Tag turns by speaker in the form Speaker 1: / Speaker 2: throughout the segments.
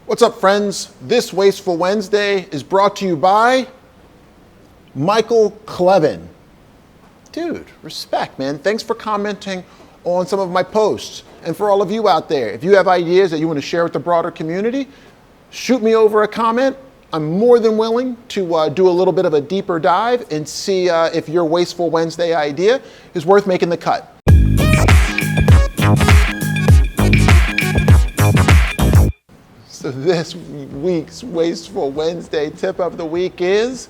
Speaker 1: What's up, friends? This Wasteful Wednesday is brought to you by Michael Clevin. Dude, respect, man. Thanks for commenting on some of my posts. And for all of you out there, if you have ideas that you want to share with the broader community, shoot me over a comment. I'm more than willing to do a little bit of a deeper dive and see if your Wasteful Wednesday idea is worth making the cut. So this week's Wasteful Wednesday tip of the week is,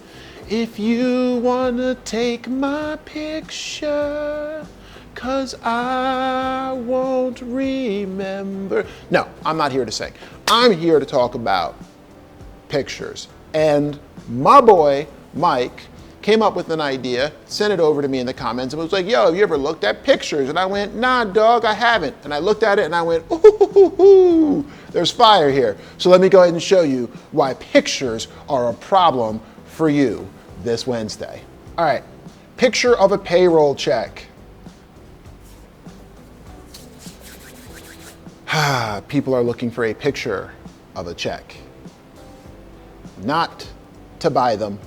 Speaker 1: if you wanna take my picture, 'cause I won't remember. No, I'm not here to sing. I'm here to talk about pictures. And my boy, Mike, came up with an idea, sent it over to me in the comments, and was like, yo, have you ever looked at pictures? And I went, nah, dog, I haven't. And I looked at it and I went, ooh, there's fire here. So let me go ahead and show you why pictures are a problem for you this Wednesday. All right, picture of a payroll check. People are looking for a picture of a check, not to buy them.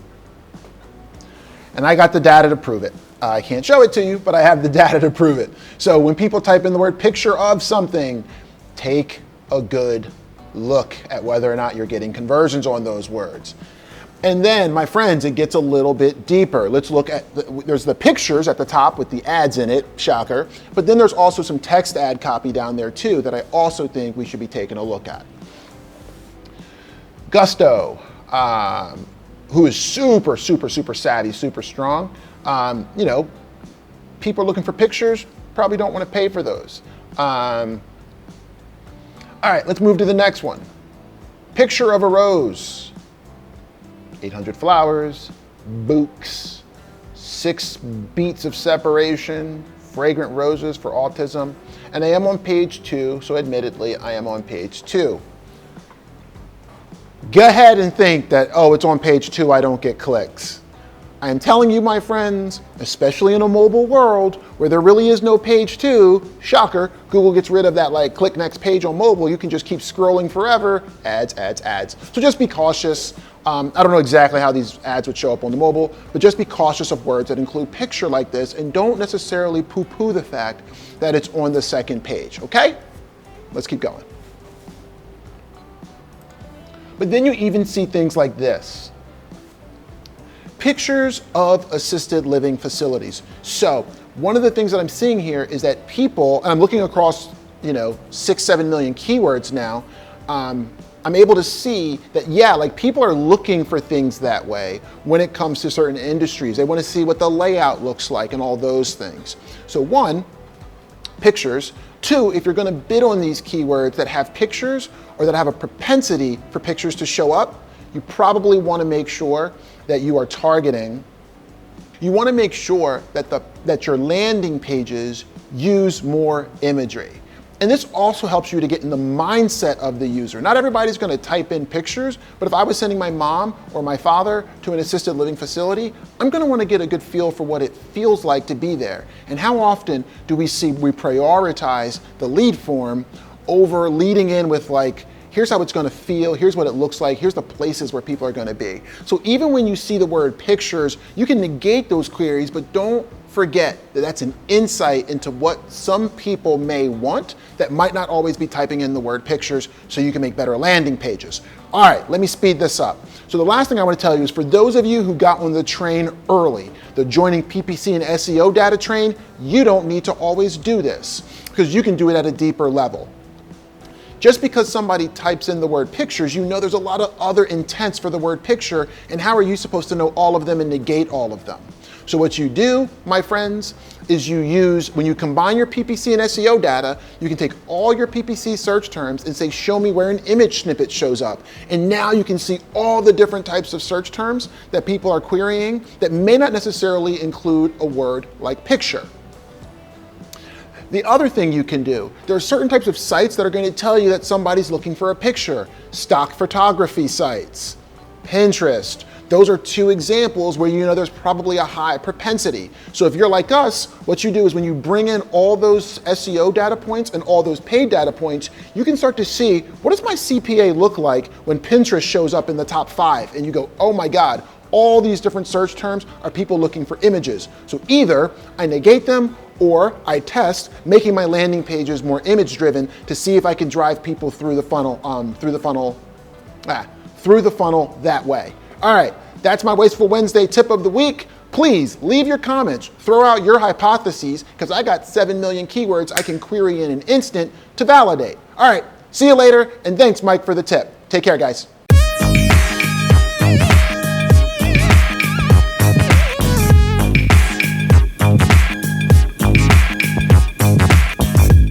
Speaker 1: And I got the data to prove it. I can't show it to you, but I have the data to prove it. So when people type in the word picture of something, take a good look at whether or not you're getting conversions on those words. And then, my friends, it gets a little bit deeper. Let's look at, there's the pictures at the top with the ads in it, shocker, but then there's also some text ad copy down there too that I also think we should be taking a look at. Gusto, who is super savvy, super strong. People looking for pictures probably don't want to pay for those. All right, let's move to the next one. Picture of a rose. 800 flowers, bouquets, 6 beats of separation, fragrant roses for autism. And I am on page 2, so admittedly, I am on page 2. Go ahead and think that, oh, it's on page 2, I don't get clicks. I am telling you, my friends, especially in a mobile world where there really is no page 2, shocker, Google gets rid of that like click next page on mobile. You can just keep scrolling forever, ads. So just be cautious. I don't know exactly how these ads would show up on the mobile, but just be cautious of words that include picture like this and don't necessarily poo-poo the fact that it's on the second page, okay? Let's keep going. But then you even see things like this. Pictures of assisted living facilities. So one of the things that I'm seeing here is that people, and I'm looking across, 6-7 million keywords now, I'm able to see that, people are looking for things that way when it comes to certain industries. They want to see what the layout looks like and all those things. So 1, pictures. 2, if you're going to bid on these keywords that have pictures or that have a propensity for pictures to show up, you probably want to make sure that you are targeting. You want to make sure that your landing pages use more imagery. And this also helps you to get in the mindset of the user. Not everybody's going to type in pictures, but if I was sending my mom or my father to an assisted living facility, I'm going to want to get a good feel for what it feels like to be there. And how often do we prioritize the lead form over leading in with here's how it's going to feel, here's what it looks like, here's the places where people are going to be. So even when you see the word pictures, you can negate those queries, but don't forget that that's an insight into what some people may want that might not always be typing in the word pictures, so you can make better landing pages. All right, let me speed this up. So the last thing I want to tell you is, for those of you who got on the train early, the joining PPC and SEO data train, you don't need to always do this because you can do it at a deeper level. Just because somebody types in the word pictures, there's a lot of other intents for the word picture, and how are you supposed to know all of them and negate all of them? So what you do, my friends, is when you combine your PPC and SEO data, you can take all your PPC search terms and say, show me where an image snippet shows up. And now you can see all the different types of search terms that people are querying that may not necessarily include a word like picture. The other thing you can do, there are certain types of sites that are going to tell you that somebody's looking for a picture. Stock photography sites, Pinterest, Those are two examples where you know there's probably a high propensity. So if you're like us, what you do is when you bring in all those SEO data points and all those paid data points, you can start to see, what does my CPA look like when Pinterest shows up in the top 5? And you go, oh my God, all these different search terms are people looking for images. So either I negate them or I test making my landing pages more image driven to see if I can drive people through the funnel, that way. All right, that's my Wasteful Wednesday tip of the week. Please leave your comments, throw out your hypotheses, because I got 7 million keywords I can query in an instant to validate. All right, see you later, and thanks, Mike, for the tip. Take care, guys.